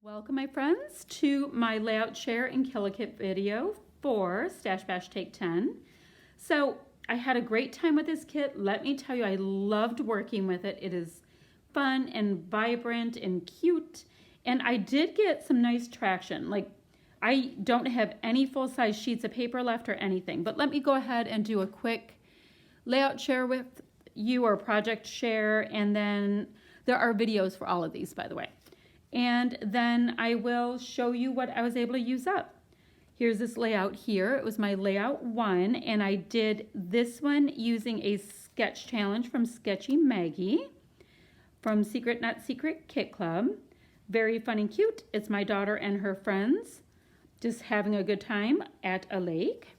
Welcome, my friends, to my layout share and Killikit video for StashBash Take 10. So I had a great time with this kit. Let me tell you, I loved working with it. It is fun and vibrant and cute. And I did get some nice traction. Like, I don't have any full-size sheets of paper left or anything, but let me go ahead and do a quick layout share with you or project share. And then there are videos for all of these, by the way. And then I will show you what I was able to use up. Here's this layout here. It was my layout 1, and I did this one using a sketch challenge from Sketchy Maggie from Secret Not Secret Kit Club. Very fun and cute. It's my daughter and her friends just having a good time at a lake.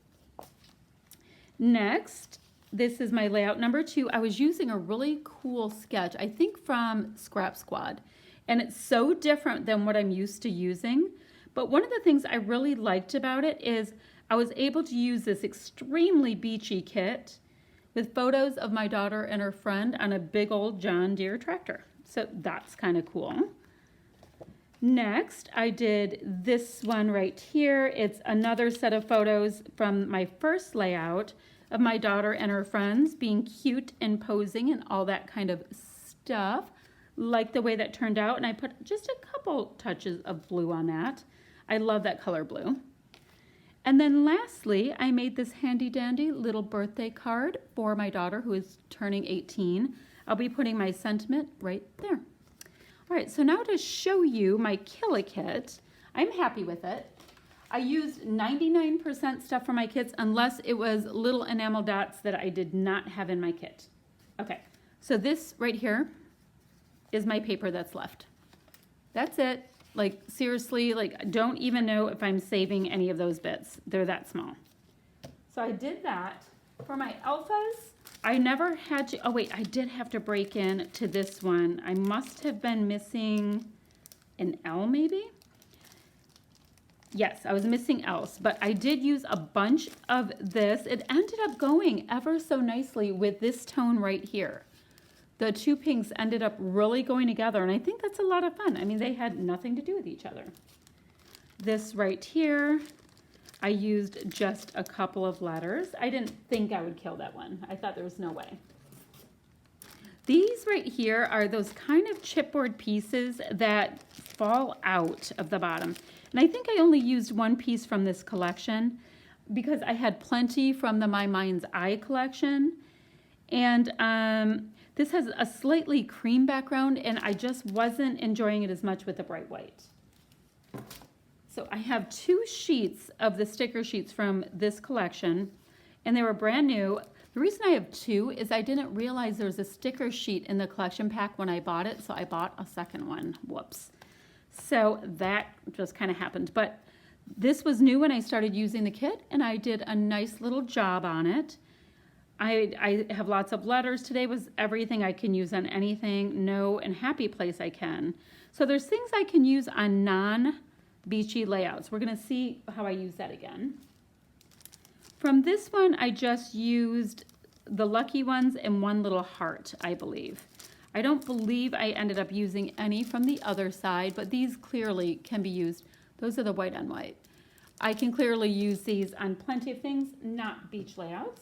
Next, this is my layout number 2. I was using a really cool sketch, I think from Scrap Squad. And it's so different than what I'm used to using. But one of the things I really liked about it is I was able to use this extremely beachy kit with photos of my daughter and her friend on a big old John Deere tractor. So that's kind of cool. Next, I did this one right here. It's another set of photos from my first layout of my daughter and her friends being cute and posing and all that kind of stuff. Like the way that turned out, and I put just a couple touches of blue on that. I love that color blue. And then lastly, I made this handy dandy little birthday card for my daughter who is turning 18. I'll be putting my sentiment right there. All right, so now to show you my Killikit, I'm happy with it. I used 99% stuff for my kits unless it was little enamel dots that I did not have in my kit. Okay, so this right here is my paper that's left. That's it. Like, seriously, like, don't even know if I'm saving any of those bits. They're that small. So I did that. For my alphas, I never had to, oh wait, I did have to break in to this one. I must have been missing an L maybe? Yes, I was missing L's, but I did use a bunch of this. It ended up going ever so nicely with this tone right here. The two pinks ended up really going together, and I think that's a lot of fun. I mean, they had nothing to do with each other. This right here, I used just a couple of letters. I didn't think I would kill that one. I thought there was no way. These right here are those kind of chipboard pieces that fall out of the bottom. And I think I only used one piece from this collection because I had plenty from the My Mind's Eye collection. And this has a slightly cream background, and I just wasn't enjoying it as much with the bright white. So I have 2 sheets of the sticker sheets from this collection, and they were brand new. The reason I have 2 is I didn't realize there was a sticker sheet in the collection pack when I bought it, so I bought a second one. Whoops. So that just kind of happened. But this was new when I started using the kit, and I did a nice little job on it. I have lots of letters. Today was everything I can use on anything, no, and happy place I can. So there's things I can use on non-beachy layouts. We're going to see how I use that again. From this one, I just used the lucky ones and one little heart, I believe. I don't believe I ended up using any from the other side, but these clearly can be used. Those are the white on white. I can clearly use these on plenty of things, not beach layouts.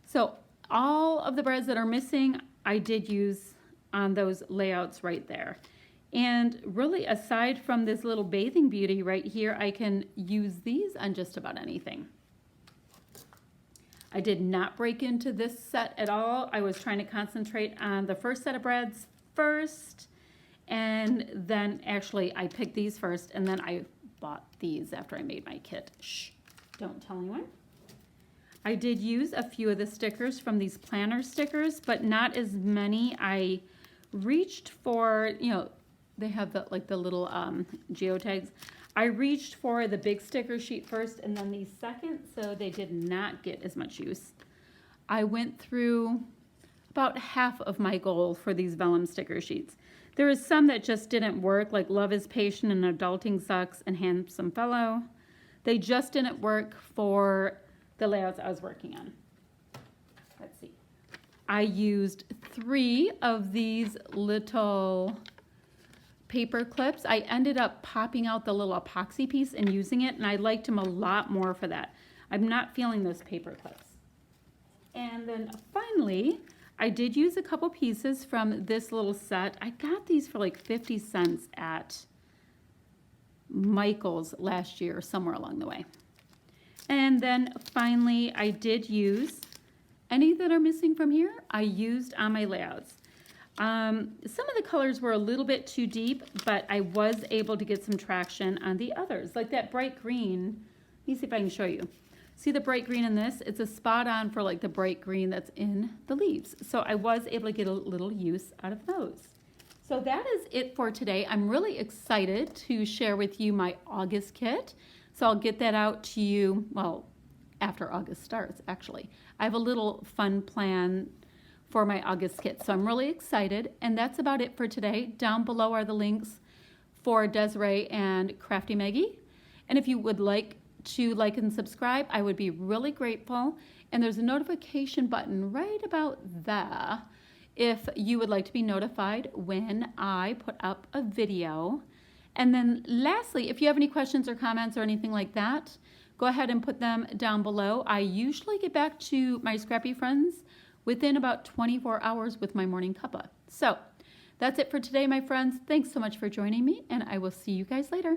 So all of the breads that are missing, I did use on those layouts right there. And really, aside from this little bathing beauty right here, I can use these on just about anything. I did not break into this set at all. I was trying to concentrate on the first set of breads first. And then actually I picked these first, and then I bought these after I made my kit. Shh, don't tell anyone. I did use a few of the stickers from these planner stickers, but not as many. I reached for, you know, they have the, like the little geotags. I reached for the big sticker sheet first and then these second, so they did not get as much use. I went through about half of my goal for these vellum sticker sheets. There is some that just didn't work, like Love is Patient and Adulting Sucks and Handsome Fellow. They just didn't work for the layouts I was working on. Let's see. I used 3 of these little paper clips. I ended up popping out the little epoxy piece and using it, and I liked them a lot more for that. I'm not feeling those paper clips. And then finally, I did use a couple pieces from this little set. I got these for like 50 cents at Michael's last year, somewhere along the way. And then finally, I did use any that are missing from here, I used on my layouts. Some of the colors were a little bit too deep, but I was able to get some traction on the others, like that bright green. Let me see if I can show you. See the bright green in this? It's a spot on for like the bright green that's in the leaves. So I was able to get a little use out of those. So that is it for today. I'm really excited to share with you my August kit. So I'll get that out to you, well, after August starts, actually. I have a little fun plan for my August kit, so I'm really excited. And that's about it for today. Down below are the links for Desiree and Crafty Maggie. And if you would like to like and subscribe, I would be really grateful. And there's a notification button right about there if you would like to be notified when I put up a video. And then lastly, if you have any questions or comments or anything like that, go ahead and put them down below. I usually get back to my scrappy friends within about 24 hours with my morning cuppa. So that's it for today, my friends. Thanks so much for joining me, and I will see you guys later.